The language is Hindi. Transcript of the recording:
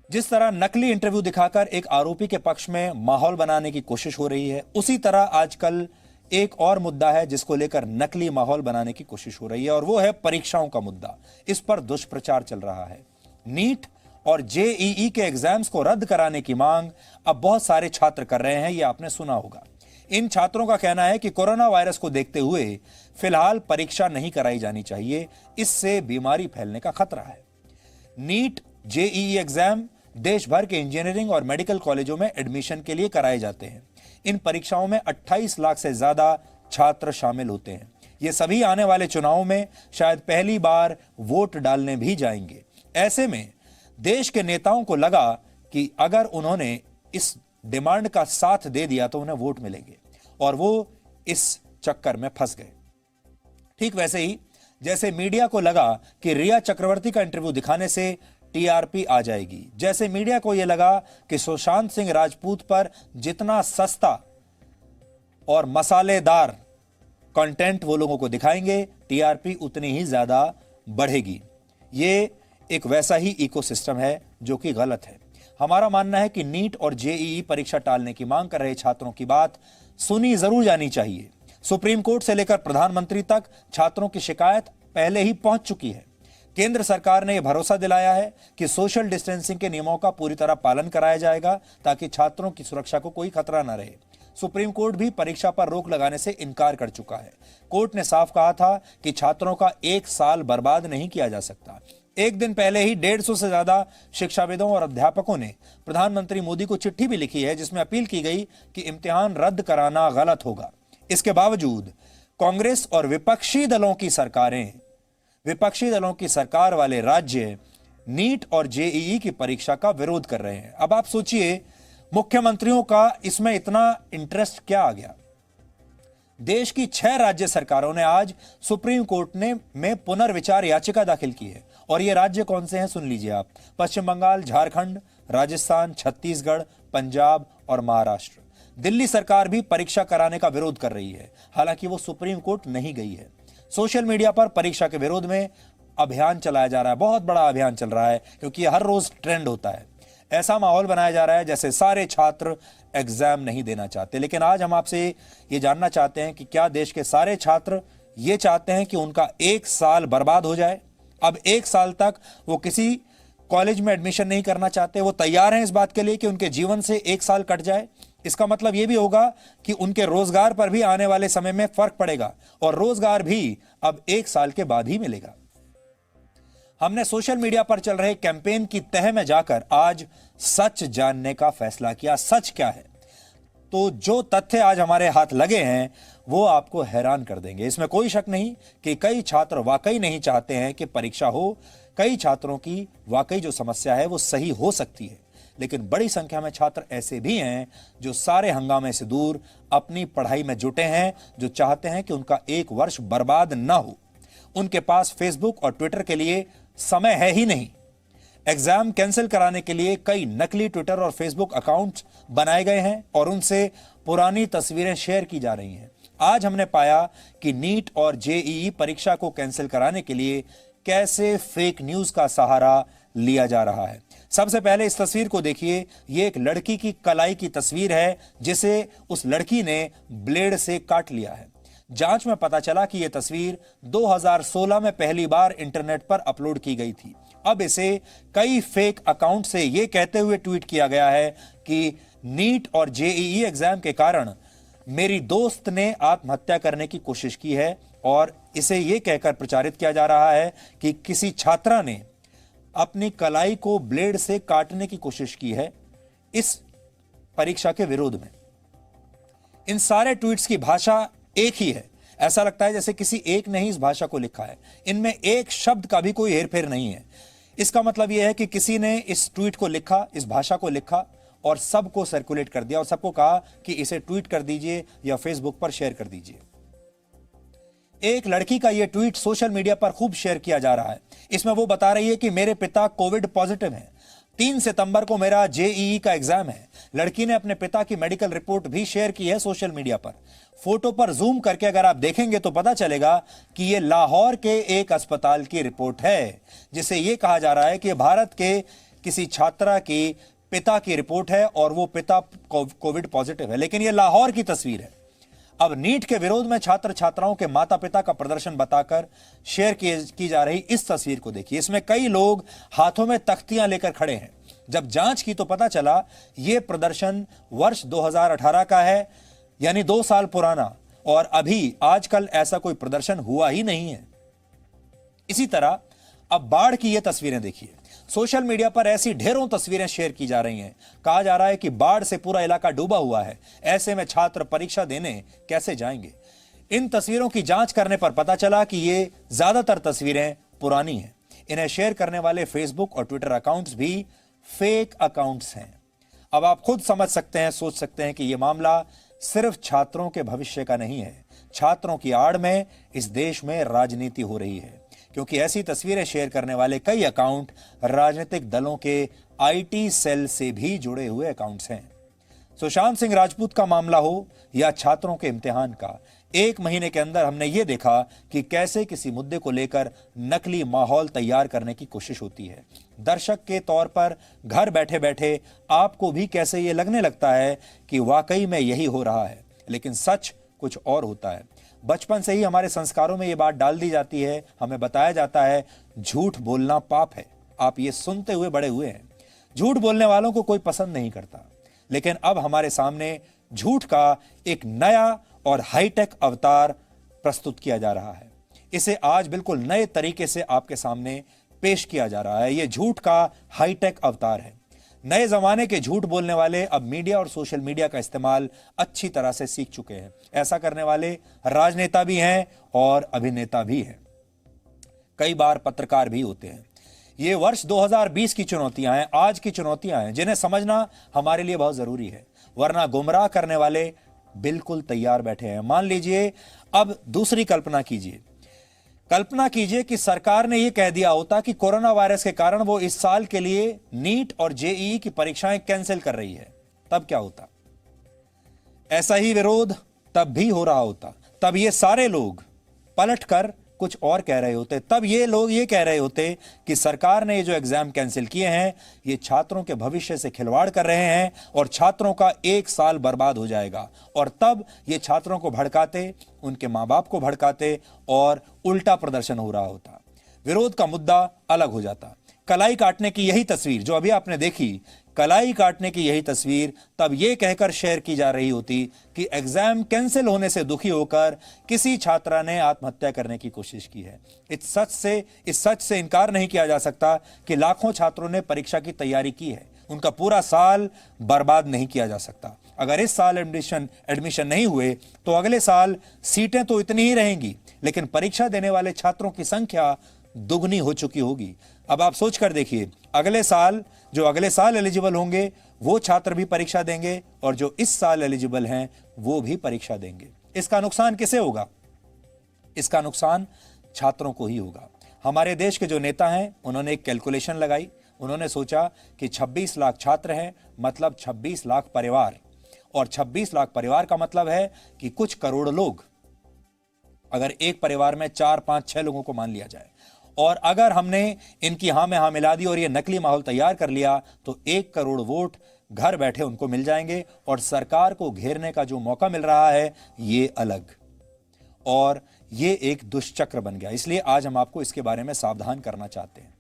जिस तरह नकली इंटरव्यू दिखाकर एक आरोपी के पक्ष में माहौल बनाने की कोशिश हो रही है, उसी तरह आजकल एक और मुद्दा है जिसको लेकर नकली माहौल बनाने की कोशिश हो रही है, और वो है परीक्षाओं का मुद्दा। इस पर दुष्प्रचार चल रहा है। नीट और जेईई के एग्जाम्स को रद्द कराने की मांग अब बहुत सारे छात्र कर रहे हैं, यह आपने सुना होगा। इन छात्रों का कहना है कि कोरोना वायरस को देखते हुए फिलहाल परीक्षा नहीं कराई जानी चाहिए, इससे बीमारी फैलने का खतरा है। नीट जेईई एग्जाम देश भर के इंजीनियरिंग और मेडिकल कॉलेजों में एडमिशन के लिए कराए जाते हैं। इन परीक्षाओं में 28 लाख से ज्यादा छात्र शामिल होते हैं। ये सभी आने वाले चुनावों में शायद पहली बार वोट डालने भी जाएंगे। ऐसे में देश के नेताओं को लगा कि अगर उन्होंने इस डिमांड का साथ दे दिया तो उन्हें वोट मिलेंगे, और वो इस चक्कर में फंस गए। ठीक वैसे ही जैसे मीडिया को लगा कि रिया चक्रवर्ती का इंटरव्यू दिखाने से टीआरपी आ जाएगी, जैसे मीडिया को यह लगा कि सुशांत सिंह राजपूत पर जितना सस्ता और मसालेदार कंटेंट वो लोगों को दिखाएंगे, टीआरपी उतनी ही ज्यादा बढ़ेगी। ये एक वैसा ही इकोसिस्टम है जो कि गलत है। हमारा मानना है कि नीट और जेईई परीक्षा टालने की मांग कर रहे छात्रों की बात सुनी जरूर जानी चाहिए। सुप्रीम कोर्ट से लेकर प्रधानमंत्री तक छात्रों की शिकायत पहले ही पहुंच चुकी है। केंद्र सरकार ने यह भरोसा दिलाया है कि सोशल डिस्टेंसिंग के नियमों का पूरी तरह पालन कराया जाएगा ताकि छात्रों की सुरक्षा को कोई खतरा न रहे। सुप्रीम कोर्ट भी परीक्षा पर रोक लगाने से इनकार कर चुका है। कोर्ट ने साफ कहा था कि छात्रों का एक साल बर्बाद नहीं किया जा सकता। एक दिन पहले ही 150 से ज्यादा शिक्षाविदों और अध्यापकों ने प्रधानमंत्री मोदी को चिट्ठी भी लिखी है, जिसमें अपील की गई कि इम्तिहान रद्द कराना गलत होगा। इसके बावजूद कांग्रेस और विपक्षी दलों की सरकार वाले राज्य नीट और जेईई की परीक्षा का विरोध कर रहे हैं। अब आप सोचिए, मुख्यमंत्रियों का इसमें इतना इंटरेस्ट क्या आ गया। देश की 6 राज्य सरकारों ने आज सुप्रीम कोर्ट में पुनर्विचार याचिका दाखिल की है, और ये राज्य कौन से हैं सुन लीजिए आप। पश्चिम बंगाल, झारखंड, राजस्थान, छत्तीसगढ़, पंजाब और महाराष्ट्र। दिल्ली सरकार भी परीक्षा कराने का विरोध कर रही है, हालांकि वो सुप्रीम कोर्ट नहीं गई है। सोशल मीडिया पर परीक्षा के विरोध में अभियान चलाया जा रहा है, बहुत बड़ा अभियान चल रहा है, क्योंकि हर रोज ट्रेंड होता है। ऐसा माहौल बनाया जा रहा है जैसे सारे छात्र एग्जाम नहीं देना चाहते। लेकिन आज हम आपसे ये जानना चाहते हैं कि क्या देश के सारे छात्र ये चाहते हैं कि उनका एक साल बर्बाद हो जाए? अब एक साल तक वो किसी कॉलेज में एडमिशन नहीं करना चाहते, वो तैयार हैं इस बात के लिए कि उनके जीवन से एक साल कट जाए। इसका मतलब यह भी होगा कि उनके रोजगार पर भी आने वाले समय में फर्क पड़ेगा, और रोजगार भी अब एक साल के बाद ही मिलेगा। हमने सोशल मीडिया पर चल रहे कैंपेन की तह में जाकर आज सच जानने का फैसला किया। सच क्या है? तो जो तथ्य आज हमारे हाथ लगे हैं वो आपको हैरान कर देंगे। इसमें कोई शक नहीं कि कई छात्र वाकई नहीं चाहते हैं कि परीक्षा हो। कई छात्रों की वाकई जो समस्या है वो सही हो सकती है, लेकिन बड़ी संख्या में छात्र ऐसे भी हैं जो सारे हंगामे से दूर अपनी पढ़ाई में जुटे हैं, जो चाहते हैं कि उनका एक वर्ष बर्बाद ना हो। उनके पास फेसबुक और ट्विटर के लिए समय है ही नहीं। एग्जाम कैंसिल कराने के लिए कई नकली ट्विटर और फेसबुक अकाउंट्स बनाए गए हैं और उनसे पुरानी तस्वीरें शेयर की जा रही हैं। आज हमने पाया कि नीट और जेईई परीक्षा को कैंसिल कराने के लिए कैसे फेक न्यूज का सहारा लिया जा रहा है। सबसे पहले इस तस्वीर को देखिए। ये एक लड़की की कलाई की तस्वीर है जिसे उस लड़की ने ब्लेड से काट लिया है। जांच में पता चला कि यह तस्वीर 2016 में पहली बार इंटरनेट पर अपलोड की गई थी। अब इसे कई फेक अकाउंट से यह कहते हुए ट्वीट किया गया है कि नीट और जेईई एग्जाम के कारण मेरी दोस्त ने आत्महत्या करने की कोशिश की है, और इसे यह कहकर प्रचारित किया जा रहा है कि किसी छात्रा ने अपनी कलाई को ब्लेड से काटने की कोशिश की है इस परीक्षा के विरोध में। इन सारे ट्वीट्स की भाषा एक ही है। ऐसा लगता है जैसे किसी एक ने ही इस भाषा को लिखा है। इनमें एक शब्द का भी कोई हेरफेर नहीं है। इसका मतलब यह है कि किसी ने इस ट्वीट को लिखा, इस भाषा को लिखा और सबको सर्कुलेट कर दिया और सबको कहा कि इसे ट्वीट कर दीजिए या फेसबुक पर शेयर कर दीजिए। एक लड़की का यह ट्वीट सोशल मीडिया पर खूब शेयर किया जा रहा है। इसमें वो बता रही है कि मेरे पिता कोविड पॉजिटिव हैं। 3 सितंबर को मेरा जेईई का एग्जाम है। लड़की ने अपने पिता की मेडिकल रिपोर्ट भी शेयर की है सोशल मीडिया पर। फोटो पर जूम करके अगर आप देखेंगे तो पता चलेगा कि यह लाहौर के एक अस्पताल की रिपोर्ट है, जिसे यह कहा जा रहा है कि भारत के किसी छात्रा की पिता की रिपोर्ट है और वो पिता कोविड पॉजिटिव है, लेकिन ये लाहौर की तस्वीर है। अब नीट के विरोध में छात्र छात्राओं के माता पिता का प्रदर्शन बताकर शेयर की जा रही इस तस्वीर को देखिए। इसमें कई लोग हाथों में तख्तियां लेकर खड़े हैं। जब जांच की तो पता चला यह प्रदर्शन वर्ष 2018 का है, यानी 2 साल पुराना, और अभी आजकल ऐसा कोई प्रदर्शन हुआ ही नहीं है। इसी तरह अब बाढ़ की ये तस्वीरें देखिए। सोशल मीडिया पर ऐसी ढेरों तस्वीरें शेयर की जा रही हैं। कहा जा रहा है कि बाढ़ से पूरा इलाका डूबा हुआ है, ऐसे में छात्र परीक्षा देने कैसे जाएंगे। इन तस्वीरों की जांच करने पर पता चला कि ये ज्यादातर तस्वीरें पुरानी हैं। इन्हें शेयर करने वाले फेसबुक और ट्विटर अकाउंट्स भी फेक अकाउंट्स हैं। अब आप खुद समझ सकते हैं, सोच सकते हैं कि यह मामला सिर्फ छात्रों के भविष्य का नहीं है। छात्रों की आड़ में इस देश में राजनीति हो रही है, क्योंकि ऐसी तस्वीरें शेयर करने वाले कई अकाउंट राजनीतिक दलों के आईटी सेल से भी जुड़े हुए अकाउंट्स हैं। सुशांत सिंह राजपूत का मामला हो या छात्रों के इम्तिहान का, 1 महीने के अंदर हमने ये देखा कि कैसे किसी मुद्दे को लेकर नकली माहौल तैयार करने की कोशिश होती है। दर्शक के तौर पर घर बैठे बैठे आपको भी कैसे ये लगने लगता है कि वाकई में यही हो रहा है, लेकिन सच कुछ और होता है। बचपन से ही हमारे संस्कारों में ये बात डाल दी जाती है, हमें बताया जाता है झूठ बोलना पाप है। आप ये सुनते हुए बड़े हुए हैं। झूठ बोलने वालों को कोई पसंद नहीं करता, लेकिन अब हमारे सामने झूठ का एक नया और हाईटेक अवतार प्रस्तुत किया जा रहा है। इसे आज बिल्कुल नए तरीके से आपके सामने पेश किया जा रहा है। यह झूठ का हाईटेक अवतार है। नए जमाने के झूठ बोलने वाले अब मीडिया और सोशल मीडिया का इस्तेमाल अच्छी तरह से सीख चुके हैं। ऐसा करने वाले राजनेता भी हैं और अभिनेता भी हैं, कई बार पत्रकार भी होते हैं। ये वर्ष 2020 की चुनौतियां हैं, आज की चुनौतियां हैं, जिन्हें समझना हमारे लिए बहुत जरूरी है, वरना गुमराह करने वाले बिल्कुल तैयार बैठे हैं। मान लीजिए, अब दूसरी कल्पना कीजिए कि सरकार ने यह कह दिया होता कि कोरोना वायरस के कारण वो इस साल के लिए नीट और जेईई की परीक्षाएं कैंसिल कर रही है, तब क्या होता? ऐसा ही विरोध तब भी हो रहा होता। तब ये सारे लोग पलटकर कुछ और कह रहे होते। तब ये लोग ये कह रहे होते कि सरकार ने ये जो एग्जाम कैंसिल किए हैं, ये छात्रों के भविष्य से खिलवाड़ कर रहे हैं और छात्रों का 1 साल बर्बाद हो जाएगा। और तब ये छात्रों को भड़काते, उनके मां बाप को भड़काते और उल्टा प्रदर्शन हो रहा होता। विरोध का मुद्दा अलग हो जाता। कलाई काटने की यही तस्वीर जो अभी आपने देखी, कलाई काटने की यही तस्वीर तब यह कहकर शेयर की जा रही होती कि एग्जाम कैंसिल होने से दुखी होकर किसी छात्रा ने आत्महत्या करने की कोशिश की है। इस सच से इनकार नहीं किया जा सकता कि लाखों छात्रों ने परीक्षा की तैयारी की है। उनका पूरा साल बर्बाद नहीं किया जा सकता। अगर इस साल एडमिशन नहीं हुए तो अगले साल सीटें तो इतनी ही रहेंगी, लेकिन परीक्षा देने वाले छात्रों की संख्या दुगनी हो चुकी होगी। अब आप सोच कर देखिए, अगले साल एलिजिबल होंगे वो छात्र भी परीक्षा देंगे और जो इस साल एलिजिबल हैं वो भी परीक्षा देंगे। इसका नुकसान किसे होगा? इसका नुकसान छात्रों को ही होगा। हमारे देश के जो नेता हैं, उन्होंने एक कैलकुलेशन लगाई। उन्होंने सोचा कि 26 लाख छात्र हैं, मतलब 26 लाख परिवार, और 26 लाख परिवार का मतलब है कि कुछ करोड़ लोग। अगर एक परिवार में 4, 5, 6 लोगों को मान लिया जाए और अगर हमने इनकी हां में हां मिला दी और ये नकली माहौल तैयार कर लिया तो 1 करोड़ वोट घर बैठे उनको मिल जाएंगे और सरकार को घेरने का जो मौका मिल रहा है ये अलग, और ये एक दुष्चक्र बन गया। इसलिए आज हम आपको इसके बारे में सावधान करना चाहते हैं।